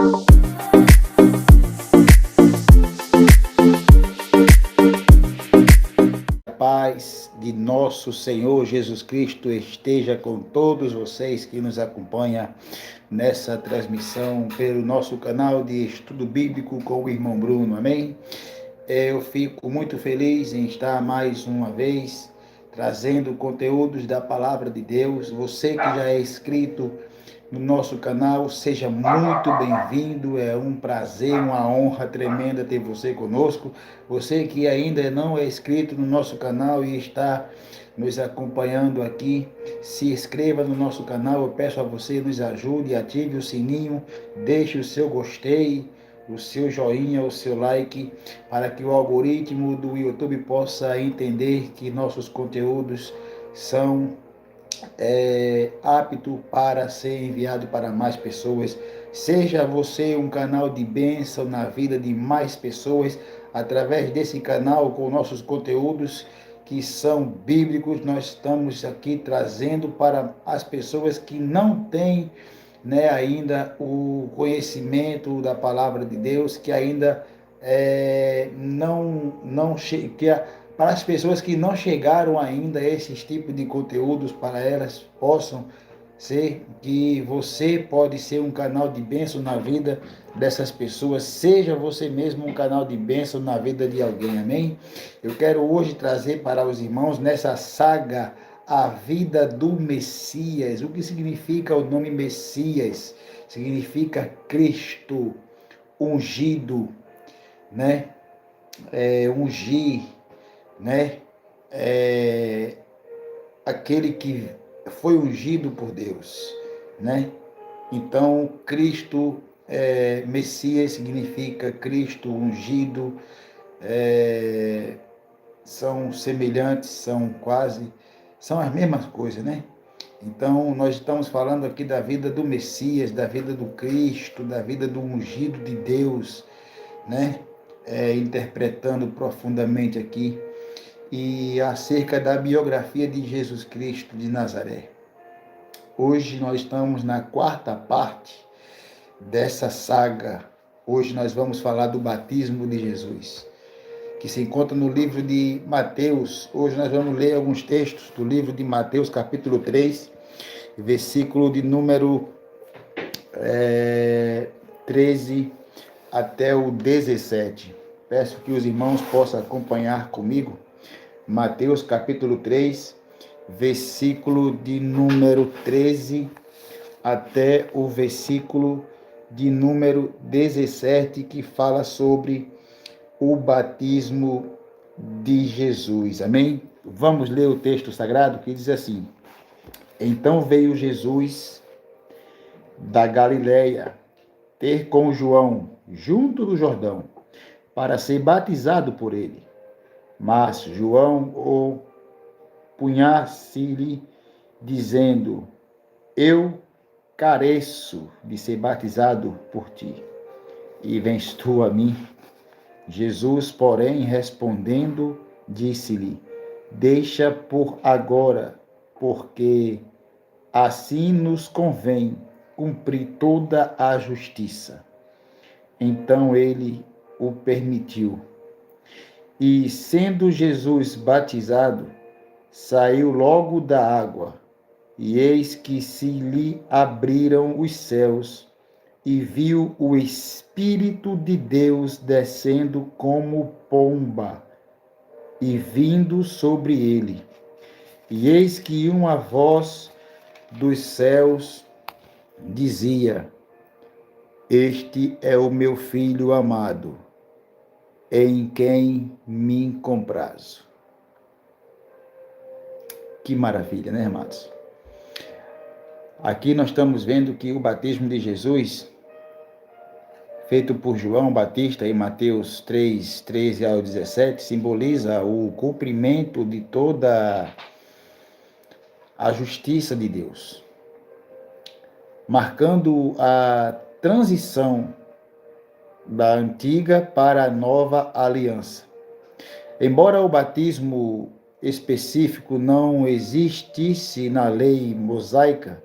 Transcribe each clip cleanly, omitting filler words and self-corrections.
A paz de nosso Senhor Jesus Cristo esteja com todos vocês que nos acompanham nessa transmissão pelo nosso canal de estudo bíblico com o irmão Bruno, amém? Eu fico muito feliz em estar mais uma vez trazendo conteúdos da palavra de Deus. Você que já é inscrito no nosso canal, seja muito bem-vindo. É um prazer, uma honra tremenda ter você conosco. Você que ainda não é inscrito no nosso canal e está nos acompanhando aqui, se inscreva no nosso canal. Eu peço a você, nos ajude, ative o sininho, deixe o seu gostei, o seu joinha, o seu like, para que o algoritmo do YouTube possa entender que nossos conteúdos são apto para ser enviado para mais pessoas. Seja você um canal de bênção na vida de mais pessoas, através desse canal, com nossos conteúdos que são bíblicos. Nós estamos aqui trazendo para as pessoas que não têm, ainda o conhecimento da palavra de Deus, que ainda para as pessoas que não chegaram ainda a esses tipos de conteúdos, para elas possam ser, que você pode ser um canal de bênção na vida dessas pessoas. Seja você mesmo um canal de bênção na vida de alguém, amém? Eu quero hoje trazer para os irmãos, nessa saga, a vida do Messias. O que significa o nome Messias? Significa Cristo, ungido, ungir, aquele que foi ungido por Deus, Então, Cristo, Messias significa Cristo ungido, são semelhantes, são as mesmas coisas, Então, nós estamos falando aqui da vida do Messias, da vida do Cristo, da vida do ungido de Deus, interpretando profundamente aqui, e acerca da biografia de Jesus Cristo de Nazaré. Hoje nós estamos na quarta parte dessa saga. Hoje nós vamos falar do batismo de Jesus, que se encontra no livro de Mateus. Hoje nós vamos ler alguns textos do livro de Mateus, capítulo 3, versículo de número 13 até o 17. Peço que os irmãos possam acompanhar comigo. Mateus, capítulo 3, versículo de número 13 até o versículo de número 17, que fala sobre o batismo de Jesus. Amém? Vamos ler o texto sagrado que diz assim: Então veio Jesus da Galileia ter com João junto do Jordão, para ser batizado por ele. Mas João o punha-se-lhe, dizendo: Eu careço de ser batizado por ti, e vens tu a mim? Jesus, porém, respondendo, disse-lhe: Deixa por agora, porque assim nos convém cumprir toda a justiça. Então ele o permitiu. E, sendo Jesus batizado, saiu logo da água, e eis que se lhe abriram os céus, e viu o Espírito de Deus descendo como pomba, e vindo sobre ele. E eis que uma voz dos céus dizia: Este é o meu Filho amado, em quem me comprazo. Que maravilha, irmãos? Aqui nós estamos vendo que o batismo de Jesus, feito por João Batista em Mateus 3, 13 ao 17, simboliza o cumprimento de toda a justiça de Deus, marcando a transição da antiga para a nova aliança. Embora o batismo específico não existisse na lei mosaica,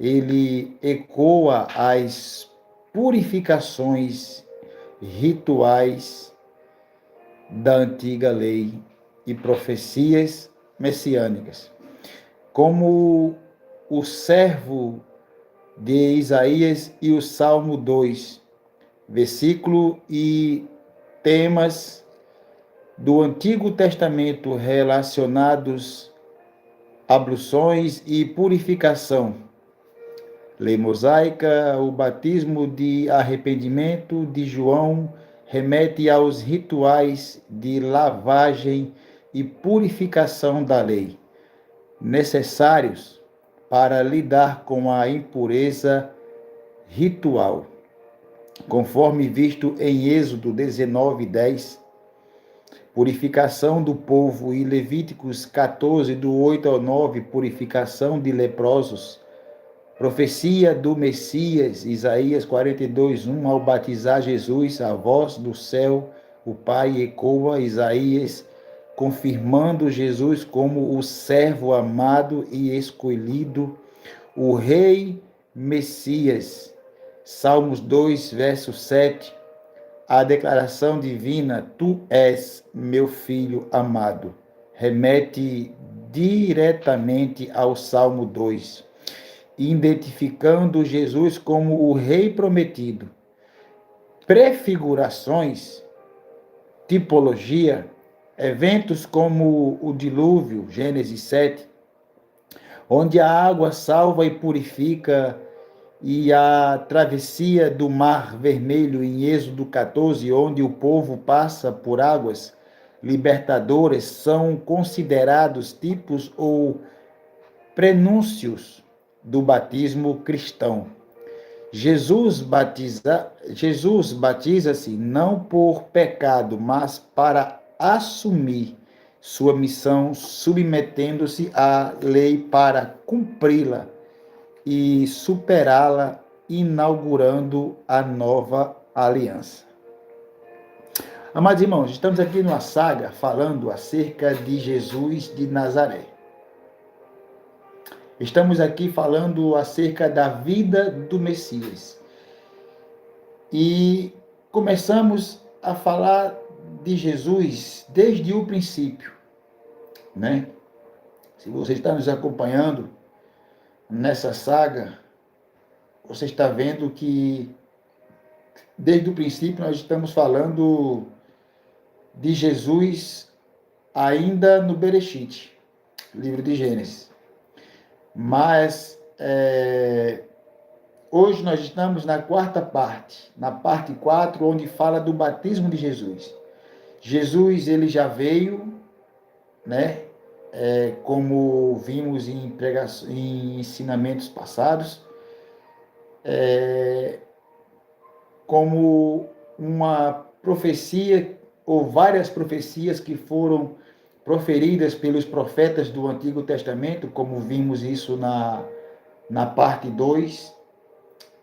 ele ecoa as purificações rituais da antiga lei e profecias messiânicas. Como o servo de Isaías e o Salmo 2, versículo e temas do Antigo Testamento relacionados a abluções e purificação. Lei mosaica, o batismo de arrependimento de João remete aos rituais de lavagem e purificação da lei, necessários para lidar com a impureza ritual. Conforme visto em Êxodo 19:10, purificação do povo, e Levíticos 14, do 8 ao 9, purificação de leprosos. Profecia do Messias, Isaías 42:1, ao batizar Jesus, a voz do céu, o Pai ecoa, Isaías, confirmando Jesus como o servo amado e escolhido, o Rei Messias. Salmos 2, verso 7, a declaração divina, tu és meu filho amado, remete diretamente ao Salmo 2, identificando Jesus como o Rei prometido. Prefigurações, tipologia, eventos como o dilúvio, Gênesis 7, onde a água salva e purifica, e a travessia do Mar Vermelho em Êxodo 14, onde o povo passa por águas libertadoras, são considerados tipos ou prenúncios do batismo cristão. Jesus batiza-se não por pecado, mas para assumir sua missão, submetendo-se à lei para cumpri-la e superá-la, inaugurando a nova aliança. Amados irmãos, estamos aqui numa saga falando acerca de Jesus de Nazaré. Estamos aqui falando acerca da vida do Messias. E começamos a falar de Jesus desde o princípio, né? Se você está nos acompanhando nessa saga, você está vendo que desde o princípio nós estamos falando de Jesus ainda no Bereshit, livro de Gênesis. Mas hoje nós estamos na quarta parte, na parte 4, onde fala do batismo de Jesus. Jesus, ele já veio, né? Como vimos em ensinamentos passados, como uma profecia, ou várias profecias que foram proferidas pelos profetas do Antigo Testamento, como vimos isso na parte 2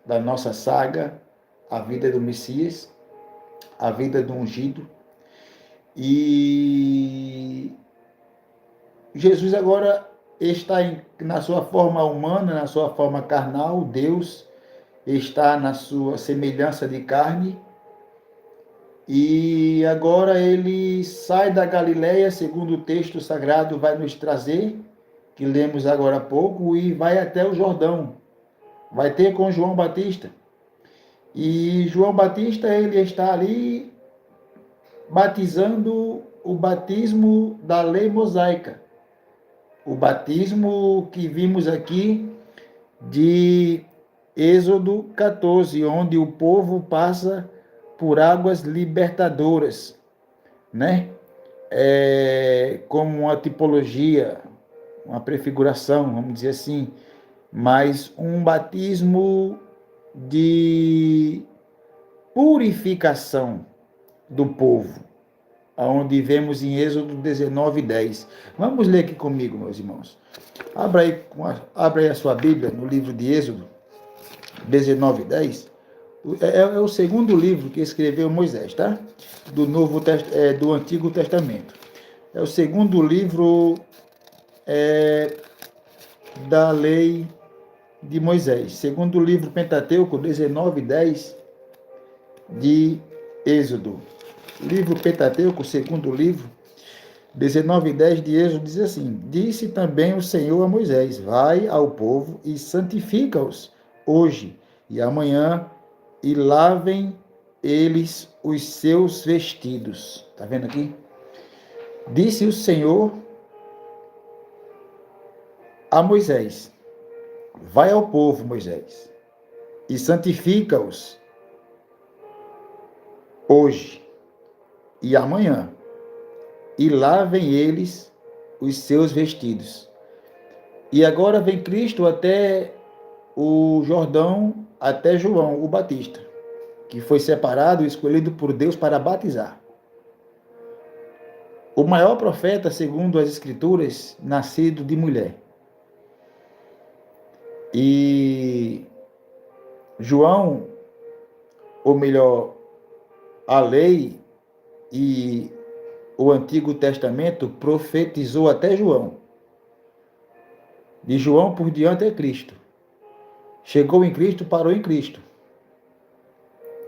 da nossa saga, a vida do Messias, a vida do ungido. E Jesus agora está na sua forma humana, na sua forma carnal, Deus está na sua semelhança de carne, e agora ele sai da Galileia, segundo o texto sagrado vai nos trazer, que lemos agora há pouco, e vai até o Jordão, vai ter com João Batista. E João Batista, ele está ali batizando o batismo da lei mosaica, o batismo que vimos aqui de Êxodo 14, onde o povo passa por águas libertadoras, né? Como uma tipologia, uma prefiguração, vamos dizer assim, mas um batismo de purificação do povo, onde vemos em Êxodo 19:10. Vamos ler aqui comigo, meus irmãos. Abra aí a sua Bíblia no livro de Êxodo 19:10. É o segundo livro que escreveu Moisés, tá? Do Antigo Testamento. É o segundo livro da lei de Moisés. Segundo livro Pentateuco, 19:10, de Êxodo. Livro Pentateuco, segundo livro, 19:10 de Êxodo, diz assim: Disse também o Senhor a Moisés: Vai ao povo e santifica-os hoje e amanhã, e lavem eles os seus vestidos. Está vendo aqui? Disse o Senhor a Moisés: Vai ao povo, Moisés, e santifica-os hoje e amanhã, e lavem eles os seus vestidos. E agora vem Cristo até o Jordão, até João, o Batista, que foi separado e escolhido por Deus para batizar. O maior profeta, segundo as Escrituras, nascido de mulher. E João, ou melhor, a lei e o Antigo Testamento profetizou até João. De João por diante é Cristo. Chegou em Cristo, parou em Cristo.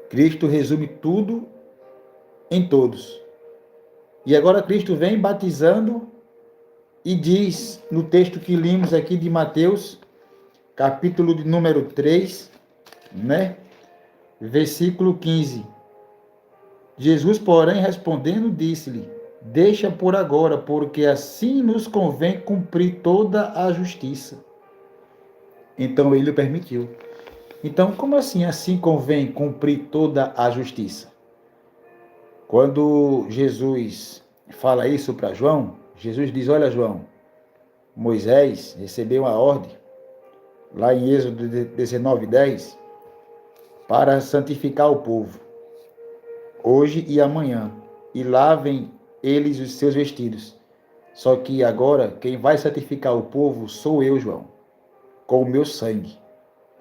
Cristo resume tudo em todos. E agora Cristo vem batizando e diz no texto que lemos aqui de Mateus, capítulo de número 3, né? Versículo 15. Jesus, porém, respondendo, disse-lhe: Deixa por agora, porque assim nos convém cumprir toda a justiça. Então ele o permitiu. Então, como assim convém cumprir toda a justiça? Quando Jesus fala isso para João, Jesus diz: Olha, João, Moisés recebeu uma ordem, lá em Êxodo 19:10, para santificar o povo, hoje e amanhã, e lavem eles os seus vestidos. Só que agora, quem vai santificar o povo sou eu, João, com o meu sangue,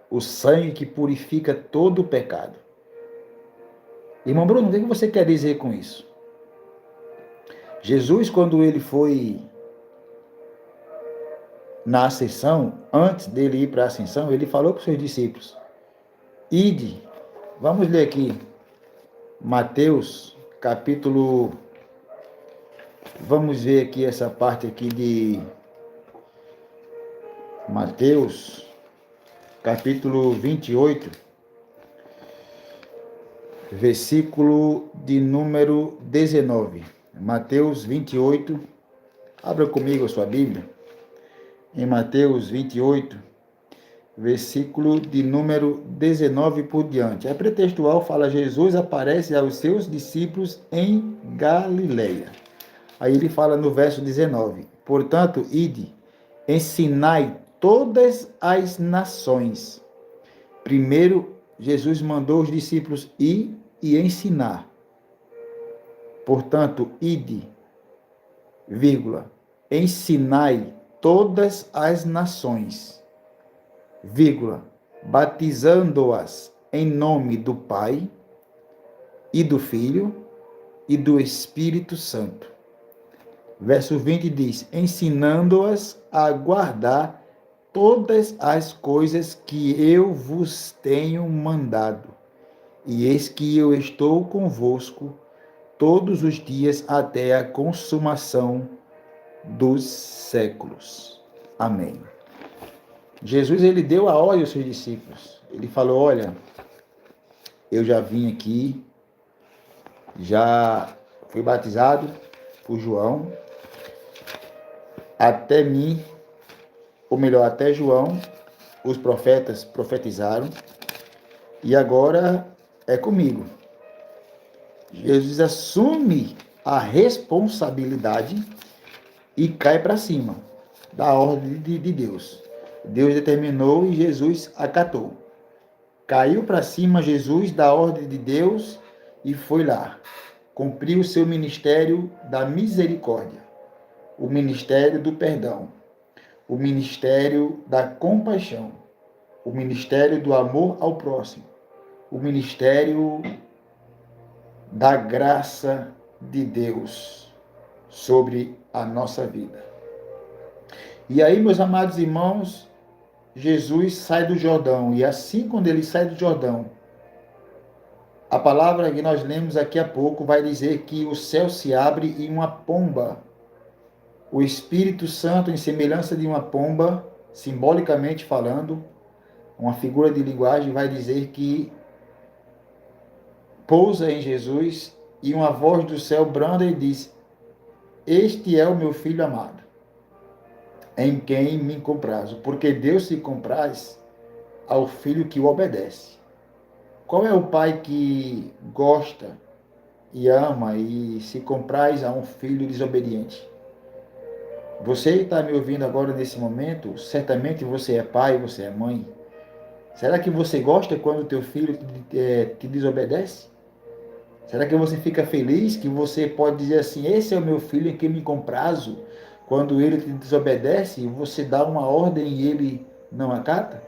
o sangue que purifica todo o pecado. Irmão Bruno, o que você quer dizer com isso? Jesus, quando ele foi na ascensão, antes dele ir para a ascensão, ele falou para os seus discípulos: Ide, vamos ler aqui, Mateus, capítulo, vamos ver aqui essa parte aqui de Mateus, capítulo 28, versículo de número 19. Mateus 28, abra comigo a sua Bíblia, em Mateus 28, versículo de número 19 por diante. É pretextual, fala: Jesus aparece aos seus discípulos em Galileia. Aí ele fala no verso 19: Portanto, ide, ensinai todas as nações. Primeiro, Jesus mandou os discípulos ir e ensinar. Portanto, ide, vírgula, ensinai todas as nações, vírgula, batizando-as em nome do Pai e do Filho e do Espírito Santo. Verso 20 diz: ensinando-as a guardar todas as coisas que eu vos tenho mandado. E eis que eu estou convosco todos os dias até a consumação dos séculos. Amém. Jesus, ele deu a ordem aos seus discípulos. Ele falou: olha, eu já vim aqui, já fui batizado por João, até mim, ou melhor, até João, os profetas profetizaram, e agora é comigo. Jesus assume a responsabilidade e cai para cima da ordem de Deus. Deus determinou e Jesus acatou. Caiu para cima Jesus da ordem de Deus e foi lá. Cumpriu o seu ministério da misericórdia, o ministério do perdão, o ministério da compaixão, o ministério do amor ao próximo, o ministério da graça de Deus sobre a nossa vida. E aí, meus amados irmãos, Jesus sai do Jordão, e assim, quando ele sai do Jordão, A palavra que nós lemos aqui a pouco vai dizer que o céu se abre e uma pomba, o Espírito Santo, em semelhança de uma pomba, simbolicamente falando, uma figura de linguagem, vai dizer que pousa em Jesus e uma voz do céu branda e diz: Este é o meu filho amado, em quem me comprazo. Porque Deus se compraz ao filho que o obedece. Qual é o pai que gosta e ama e se compraz a um filho desobediente? Você está me ouvindo agora nesse momento? Certamente você é pai, você é mãe. Será que você gosta quando o teu filho te desobedece? Será que você fica feliz que você pode dizer assim, esse é o meu filho em quem me comprazo? Quando ele te desobedece, você dá uma ordem e ele não acata?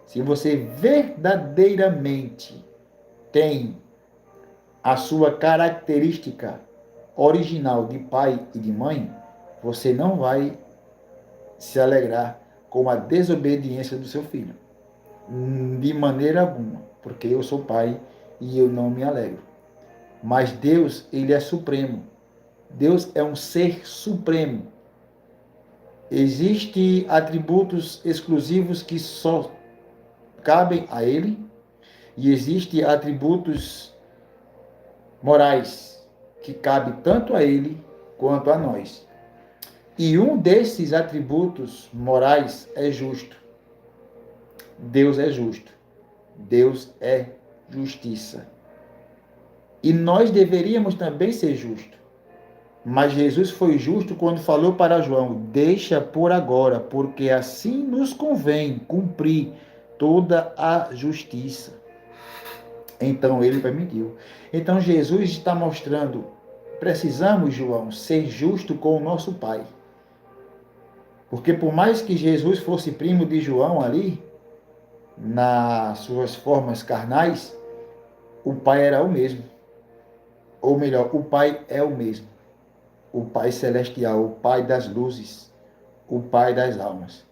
Se você verdadeiramente tem a sua característica original de pai e de mãe, você não vai se alegrar com a desobediência do seu filho. De maneira alguma, porque eu sou pai e eu não me alegro. Mas Deus, ele é supremo. Deus é um ser supremo. Existem atributos exclusivos que só cabem a ele, e existem atributos morais que cabem tanto a ele quanto a nós. E um desses atributos morais é justo. Deus é justo. Deus é justiça. E nós deveríamos também ser justos. Mas Jesus foi justo quando falou para João: deixa por agora, porque assim nos convém cumprir toda a justiça. Então ele permitiu. Então Jesus está mostrando: precisamos, João, ser justo com o nosso Pai. Porque por mais que Jesus fosse primo de João ali, nas suas formas carnais, o Pai era o mesmo. Ou melhor, o Pai é o mesmo. O Pai Celestial, o Pai das luzes, o Pai das almas.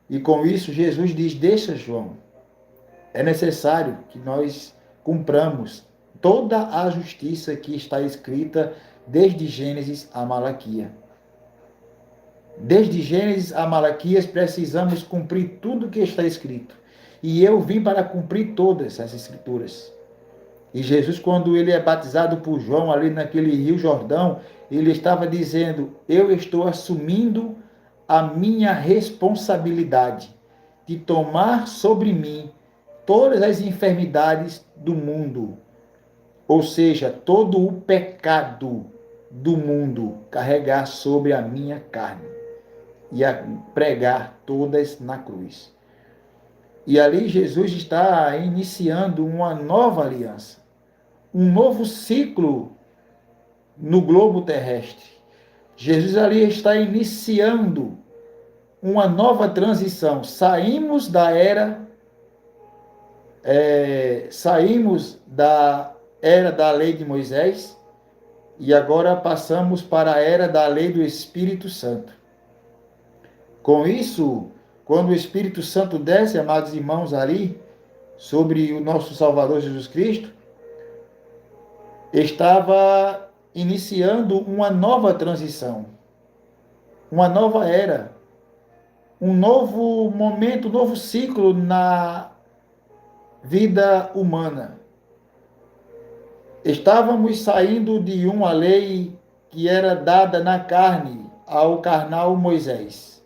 E com isso, Jesus diz: deixa, João, é necessário que nós cumpramos toda a justiça que está escrita desde Gênesis a Malaquia. Desde Gênesis a Malaquias, precisamos cumprir tudo que está escrito. E eu vim para cumprir todas as escrituras. E Jesus, quando ele é batizado por João ali naquele rio Jordão, ele estava dizendo: eu estou assumindo a minha responsabilidade de tomar sobre mim todas as enfermidades do mundo, ou seja, todo o pecado do mundo, carregar sobre a minha carne e a pregar todas na cruz. E ali Jesus está iniciando uma nova aliança, um novo ciclo no globo terrestre. Jesus ali está iniciando uma nova transição. Saímos da era da lei de Moisés e agora passamos para a era da lei do Espírito Santo. Com isso, quando o Espírito Santo desce, amados irmãos, ali sobre o nosso Salvador Jesus Cristo, estava iniciando uma nova transição, uma nova era, um novo momento, um novo ciclo na vida humana. Estávamos saindo de uma lei que era dada na carne ao carnal Moisés.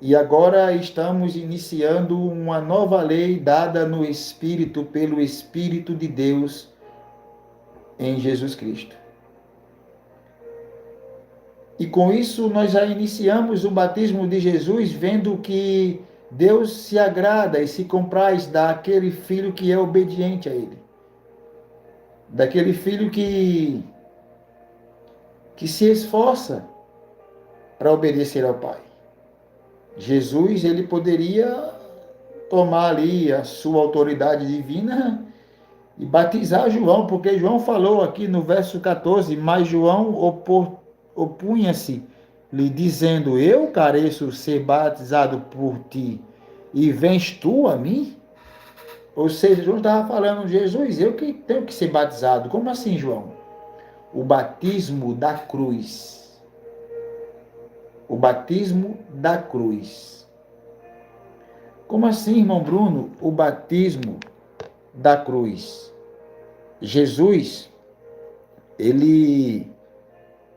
E agora estamos iniciando uma nova lei dada no Espírito, pelo Espírito de Deus, em Jesus Cristo. E com isso nós já iniciamos o batismo de Jesus, vendo que Deus se agrada e se compraz daquele filho que é obediente a Ele. Daquele filho que se esforça para obedecer ao Pai. Jesus, ele poderia tomar ali a sua autoridade divina e batizar João, porque João falou aqui no verso 14, mas João opunha-se, lhe dizendo: eu careço ser batizado por ti, e vens tu a mim? Ou seja, João estava falando, Jesus, eu que tenho que ser batizado. Como assim, João? O batismo da cruz. O batismo da cruz. Como assim, irmão Bruno? O batismo da cruz. Jesus, ele,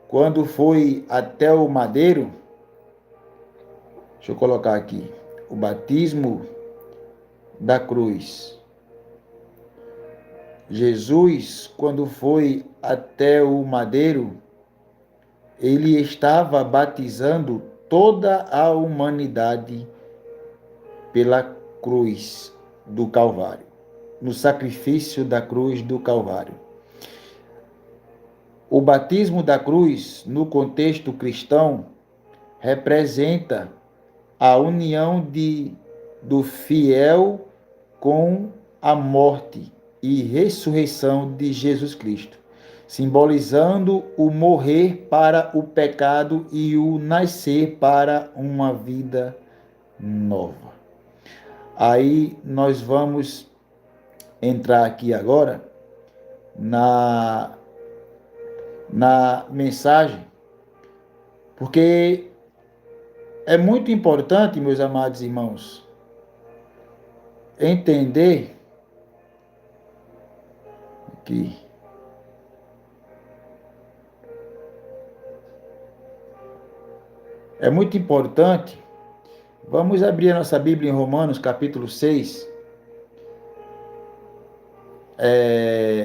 quando foi até o madeiro, deixa eu colocar aqui, o batismo da cruz. Jesus, quando foi até o madeiro, ele estava batizando toda a humanidade pela cruz do Calvário, no sacrifício da cruz do Calvário. O batismo da cruz, no contexto cristão, representa a união do fiel com a morte e ressurreição de Jesus Cristo, simbolizando o morrer para o pecado e o nascer para uma vida nova. Aí nós vamos entrar aqui agora na mensagem, porque é muito importante, meus amados irmãos, entender que é muito importante. Vamos abrir a nossa Bíblia em Romanos, capítulo 6.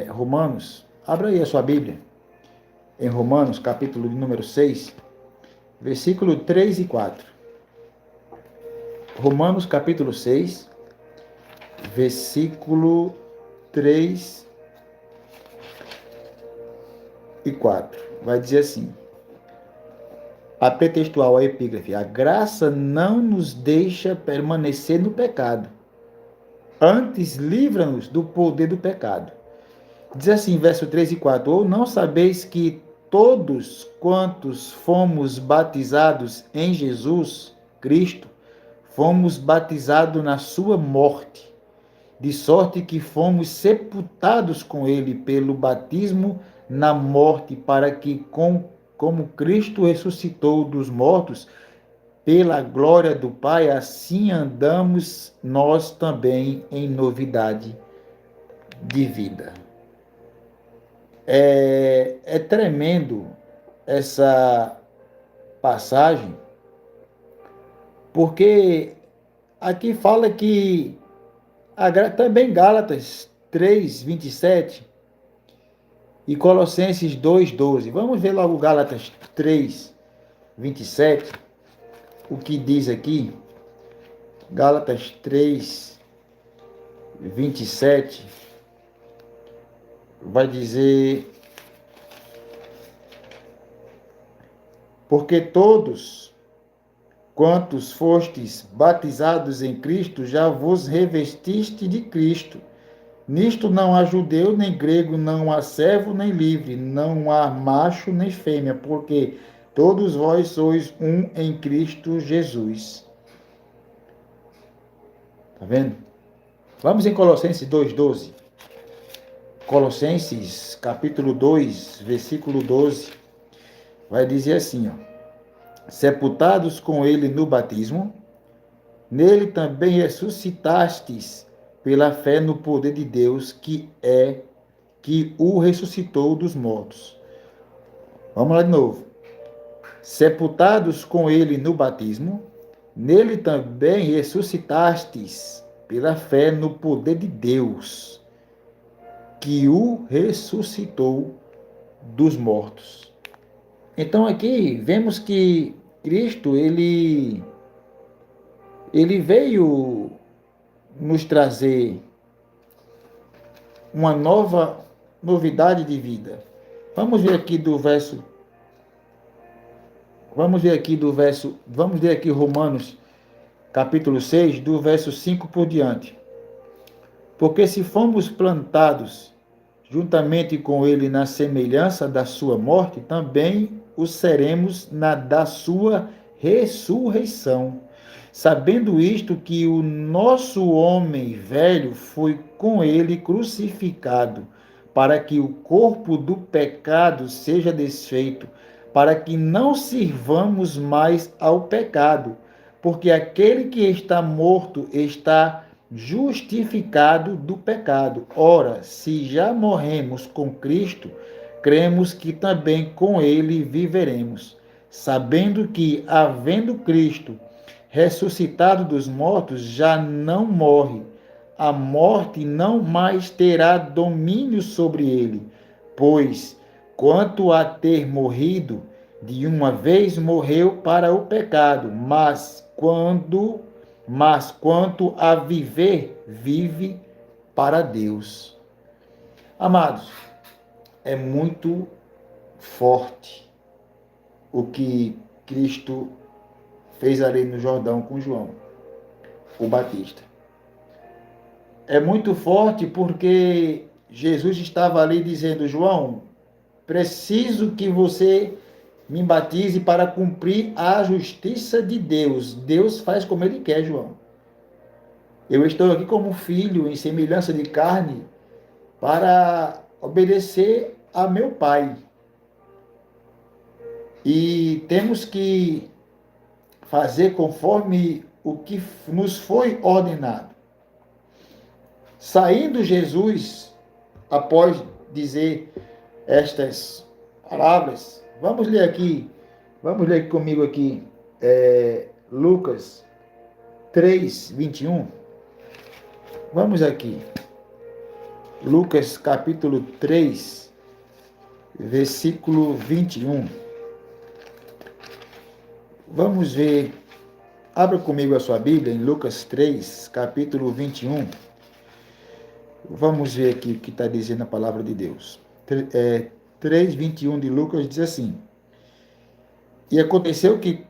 Romanos, abra aí a sua Bíblia. Em Romanos, capítulo número 6, versículo 3 e 4. Romanos, capítulo 6, versículo 3 e 4. Vai dizer assim: a pretextual, a epígrafe: a graça não nos deixa permanecer no pecado, antes livra-nos do poder do pecado. Diz assim, verso 3 e 4: ou não sabeis que todos quantos fomos batizados em Jesus Cristo, fomos batizados na sua morte, de sorte que fomos sepultados com ele pelo batismo na morte, para que, como Cristo ressuscitou dos mortos, pela glória do Pai, assim andamos nós também em novidade de vida. É tremendo essa passagem, porque aqui fala que também Gálatas 3, 27 e Colossenses 2, 12. Vamos ver logo Gálatas 3, 27, o que diz aqui. Gálatas 3, 27, vai dizer: porque todos quantos fostes batizados em Cristo, já vos revestiste de Cristo. Nisto não há judeu nem grego, não há servo nem livre, não há macho nem fêmea, porque todos vós sois um em Cristo Jesus. Tá vendo? Vamos em Colossenses 2:12. Colossenses capítulo 2, versículo 12. Vai dizer assim, ó: sepultados com ele no batismo, nele também ressuscitastes pela fé no poder de Deus, que o ressuscitou dos mortos. Vamos lá de novo. Sepultados com ele no batismo, nele também ressuscitastes pela fé no poder de Deus, que o ressuscitou dos mortos. Então aqui vemos que Cristo, ele veio nos trazer uma novidade de vida. Vamos ver aqui Romanos, capítulo 6, do verso 5 por diante. Porque se fomos plantados juntamente com ele na semelhança da sua morte, também o seremos na da sua ressurreição. sabendo isto que o nosso homem velho foi com ele crucificado, para que o corpo do pecado seja desfeito, para que não sirvamos mais ao pecado, porque aquele que está morto está justificado do pecado. Ora, se já morremos com Cristo, cremos que também com ele viveremos, sabendo que, havendo Cristo ressuscitado dos mortos, já não morre. A morte não mais terá domínio sobre ele, pois, quanto a ter morrido, de uma vez morreu para o pecado, mas quanto a viver, vive para Deus. Amados, é muito forte o que Cristo fez ali no Jordão com João, o Batista. É muito forte porque Jesus estava ali dizendo: João, preciso que você me batize para cumprir a justiça de Deus. Deus faz como ele quer, João. Eu estou aqui como filho, em semelhança de carne, para obedecer a meu Pai. E temos que fazer conforme o que nos foi ordenado. Saindo Jesus, após dizer estas palavras, vamos ler aqui comigo aqui, Lucas 3, 21. Vamos aqui. Lucas capítulo 3, versículo 21. Vamos ver. Abra comigo a sua Bíblia em Lucas 3, capítulo 21. Vamos ver aqui o que está dizendo a palavra de Deus. 3, 21 de Lucas diz assim: E aconteceu que,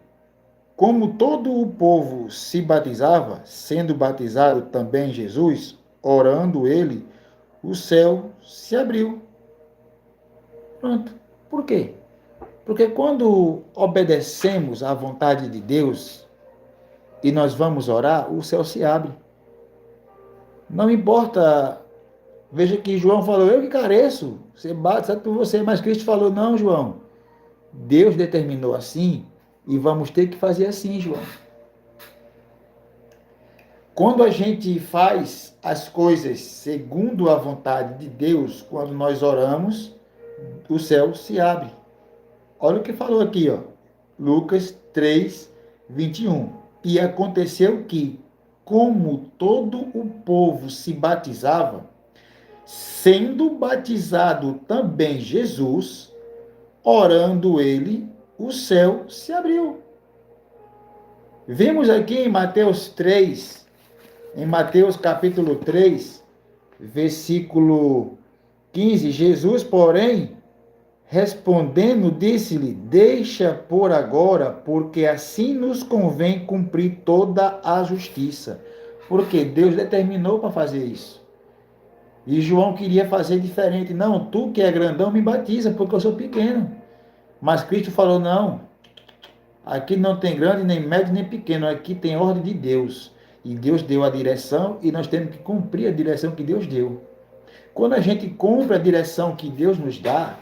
como todo o povo se batizava, sendo batizado também Jesus, orando ele, o céu se abriu. Pronto. Por quê? Porque quando obedecemos à vontade de Deus e nós vamos orar, o céu se abre. Não importa. Veja que João falou: eu que careço, você bate, sabe por você, mas Cristo falou: não, João, Deus determinou assim e vamos ter que fazer assim, João. Quando a gente faz as coisas segundo a vontade de Deus, quando nós oramos, o céu se abre. Olha o que falou aqui, ó, Lucas 3, 21. E aconteceu que, como todo o povo se batizava, sendo batizado também Jesus, orando ele, o céu se abriu. Vimos aqui em Mateus 3, em Mateus capítulo 3, versículo 15, Jesus, porém, respondendo, disse-lhe: deixa por agora, porque assim nos convém cumprir toda a justiça. Porque Deus determinou para fazer isso. E João queria fazer diferente. Não, tu que é grandão, me batiza, porque eu sou pequeno. Mas Cristo falou: não, aqui não tem grande, nem médio, nem pequeno. Aqui tem ordem de Deus. E Deus deu a direção e nós temos que cumprir a direção que Deus deu. Quando a gente cumpre a direção que Deus nos dá,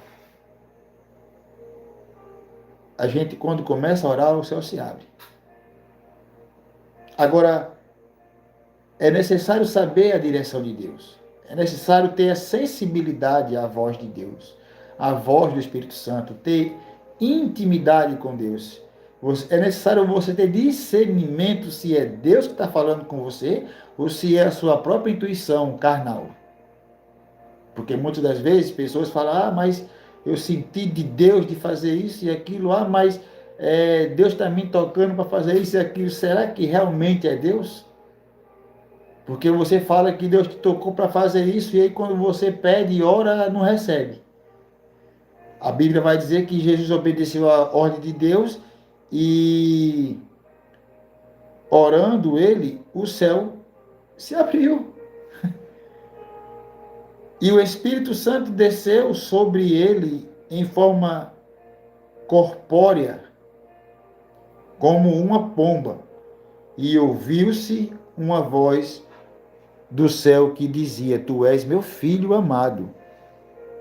a gente, quando começa a orar, o céu se abre. Agora, é necessário saber a direção de Deus. É necessário ter a sensibilidade à voz de Deus, à voz do Espírito Santo, ter intimidade com Deus. É necessário você ter discernimento se é Deus que está falando com você ou se é a sua própria intuição carnal. Porque muitas das vezes pessoas falam: mas eu senti de Deus de fazer isso e aquilo, mas Deus está me tocando para fazer isso e aquilo. Será que realmente é Deus? Porque você fala que Deus te tocou para fazer isso e aí quando você pede e ora, não recebe. A Bíblia vai dizer que Jesus obedeceu à ordem de Deus e, orando ele, o céu se abriu. E o Espírito Santo desceu sobre ele em forma corpórea, como uma pomba. e ouviu-se uma voz do céu que dizia: Tu és meu filho amado,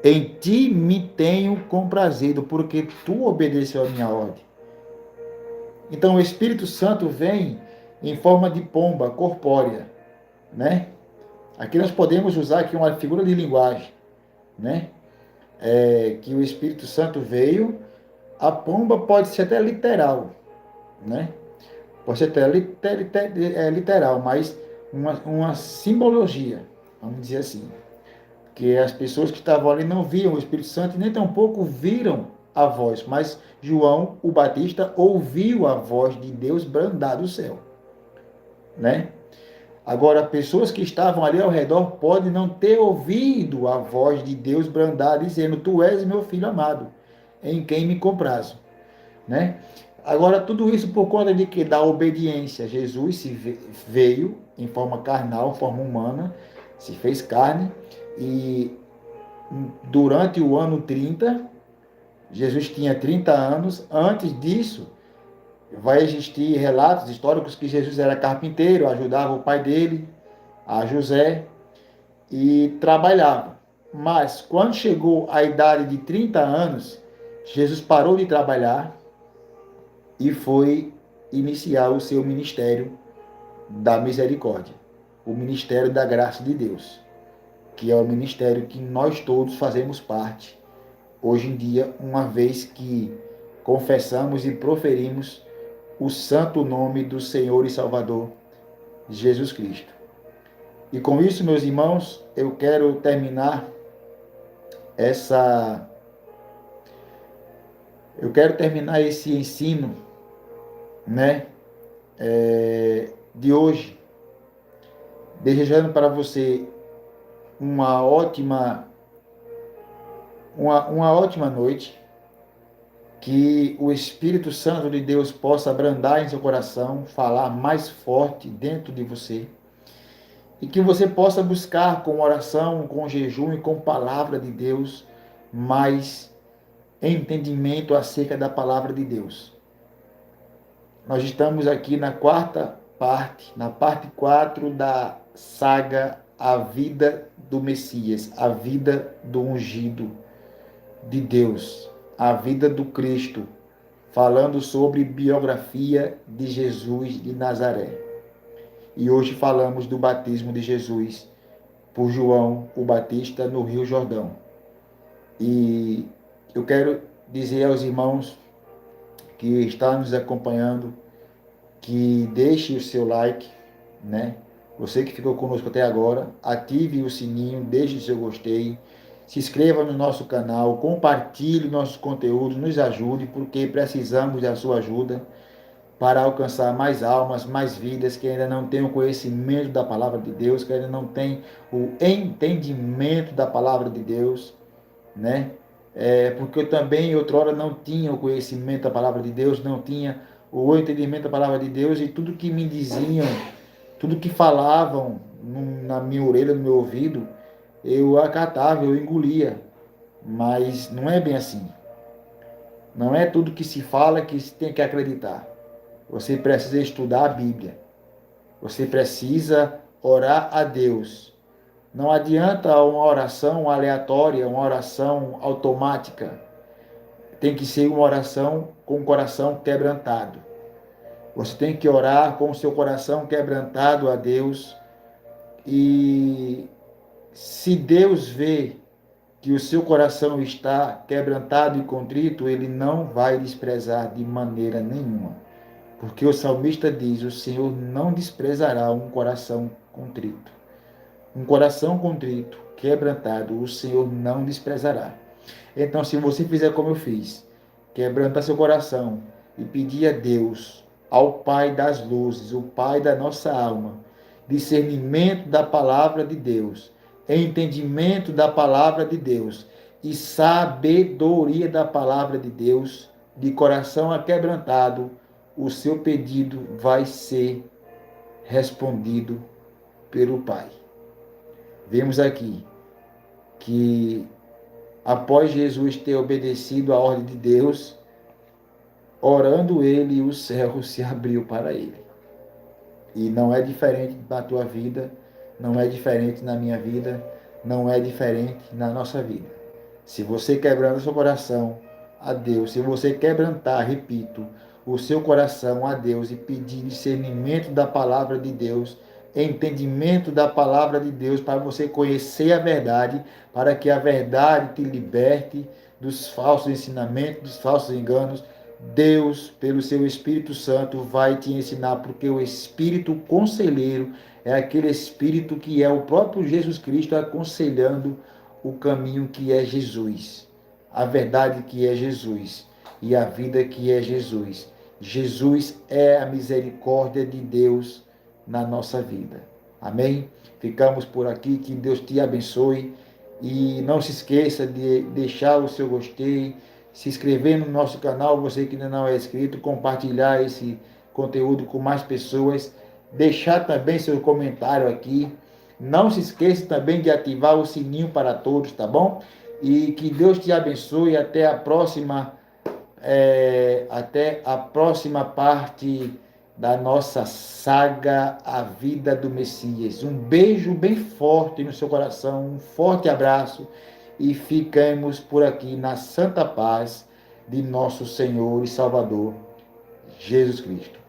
em ti me tenho comprazido, porque tu obedeceu a minha ordem. Então o Espírito Santo vem em forma de pomba corpórea, né? Aqui nós podemos usar aqui uma figura de linguagem, né? Que o Espírito Santo veio. A pomba pode ser até literal, né? Pode ser até literal, mas uma simbologia, vamos dizer assim. Que as pessoas que estavam ali não viam o Espírito Santo, nem tampouco viram a voz, mas João, o Batista, ouviu a voz de Deus brandar do céu, né? Agora, pessoas que estavam ali ao redor podem não ter ouvido a voz de Deus brandar, dizendo: Tu és meu filho amado, em quem me comprazo, né? Agora, tudo isso por conta de que? Da obediência. Jesus veio em forma carnal, forma humana, se fez carne, e durante o ano 30, Jesus tinha 30 anos. Antes disso, vai existir relatos históricos que Jesus era carpinteiro, ajudava o pai dele, a José, e trabalhava. Mas quando chegou a idade de 30 anos, Jesus parou de trabalhar e foi iniciar o seu ministério da misericórdia, o ministério da graça de Deus, que é o ministério que nós todos fazemos parte hoje em dia, uma vez que confessamos e proferimos o santo nome do Senhor e Salvador Jesus Cristo. E com isso, meus irmãos, eu quero terminar essa esse ensino, né, de hoje, desejando para você uma ótima noite, que o Espírito Santo de Deus possa abrandar em seu coração, falar mais forte dentro de você, e que você possa buscar com oração, com jejum e com palavra de Deus mais entendimento acerca da palavra de Deus. Nós estamos aqui na quarta parte, na parte 4 da saga A Vida do Messias, a vida do ungido de Deus, a vida do Cristo, falando sobre biografia de Jesus de Nazaré. E hoje falamos do batismo de Jesus por João o Batista no Rio Jordão. E eu quero dizer aos irmãos que estão nos acompanhando que deixe o seu like, né? Você que ficou conosco até agora, ative o sininho, deixe o seu gostei, se inscreva no nosso canal, compartilhe nossos conteúdos, nos ajude, porque precisamos da sua ajuda para alcançar mais almas, mais vidas que ainda não têm o conhecimento da palavra de Deus, que ainda não têm o entendimento da palavra de Deus, né? Porque eu também, outrora, não tinha o conhecimento da palavra de Deus, não tinha o entendimento da palavra de Deus, e tudo que me diziam, tudo que falavam na minha orelha, no meu ouvido, eu acatava, eu engolia. Mas não é bem assim. Não é tudo que se fala que se tem que acreditar. Você precisa estudar a Bíblia. Você precisa orar a Deus. Não adianta uma oração aleatória, uma oração automática. Tem que ser uma oração com o coração quebrantado. Você tem que orar com o seu coração quebrantado a Deus. E se Deus vê que o seu coração está quebrantado e contrito, ele não vai desprezar de maneira nenhuma. Porque o salmista diz: o Senhor não desprezará um coração contrito. Um coração contrito, quebrantado, o Senhor não desprezará. Então, se você fizer como eu fiz, quebrantar seu coração e pedir a Deus, ao Pai das luzes, o Pai da nossa alma, discernimento da palavra de Deus, entendimento da palavra de Deus e sabedoria da palavra de Deus, de coração aquebrantado, o seu pedido vai ser respondido pelo Pai. Vemos aqui que após Jesus ter obedecido à ordem de Deus, orando ele, o céu se abriu para ele. E não é diferente na tua vida, não é diferente na minha vida, não é diferente na nossa vida. Se você quebrando o seu coração a Deus, se você quebrantar, repito, o seu coração a Deus e pedir discernimento da palavra de Deus, entendimento da palavra de Deus, para você conhecer a verdade, para que a verdade te liberte dos falsos ensinamentos, dos falsos enganos, Deus, pelo seu Espírito Santo, vai te ensinar, porque o Espírito Conselheiro é aquele Espírito que é o próprio Jesus Cristo aconselhando o caminho que é Jesus, a verdade que é Jesus e a vida que é Jesus. Jesus é a misericórdia de Deus na nossa vida. Amém? Ficamos por aqui, que Deus te abençoe e não se esqueça de deixar o seu gostei, se inscrever no nosso canal, você que ainda não é inscrito, compartilhar esse conteúdo com mais pessoas, deixar também seu comentário aqui. Não se esqueça também de ativar o sininho para todos, tá bom? E que Deus te abençoe. Até a próxima parte da nossa saga A Vida do Messias. Um beijo bem forte no seu coração, um forte abraço e ficamos por aqui na santa paz de nosso Senhor e Salvador, Jesus Cristo.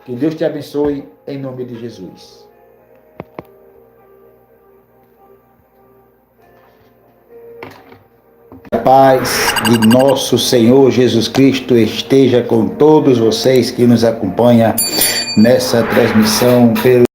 Que Deus te abençoe em nome de Jesus. A paz de nosso Senhor Jesus Cristo esteja com todos vocês que nos acompanham nessa transmissão pelo